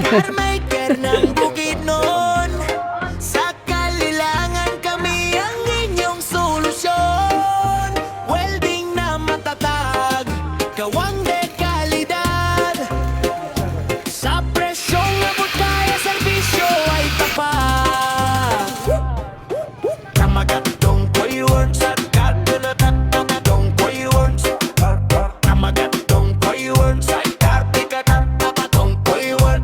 Carmaker ng Bukidnon. Sa Kalilangan kami ang inyong solusyon. Welding na matatag, gawang dekalidad. Sa presyong abot kaya, serbisyo ay tapat. Kamagatong Koy Works at Katong Koy Works. Kamagatong Koy Works ay Katong Koy Works.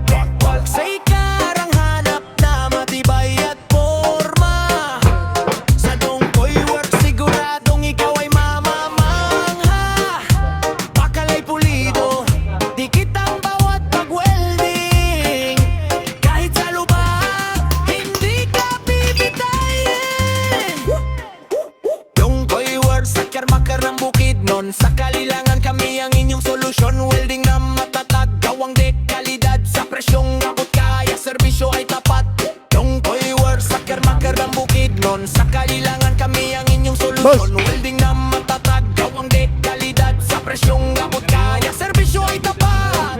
Sa ikarang hanap na matibay at forma, sa Dong Koy Works siguradong ikaw ay mamamangha. Bakalay pulido, dikit ang bawat pag-welding. Kahit sa lubak, hindi ka bibitayin. Dong Koy Works sa Carmaker ng Bukidnon. Sa Kalilangan kami ang inyong solusyon. Welding na matatag, gawang dekalidad. Sa presyong abot kaya, serbisyo ay tapat. Dong Koy Works sa Carmaker ng Bukidnon. Sa Kalilangan kami ang inyong solusyon. Welding na matatag, gawang dekalidad. Sa presyong abot kaya, serbisyo ay tapat.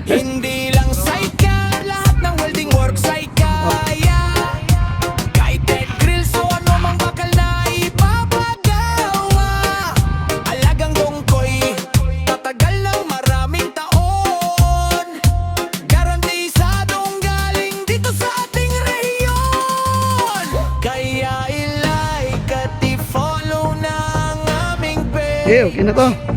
Hindi lang sa ika, lahat ng welding works ay kaya. Kahit dead grills o ano mang bakal na ipapagawa. Alagang Dongkoy, tatagal ng maraming taon. Garantisadong galing dito sa ating rehiyon. Kaya i-like at i-follow na ang aming page. Okay na to.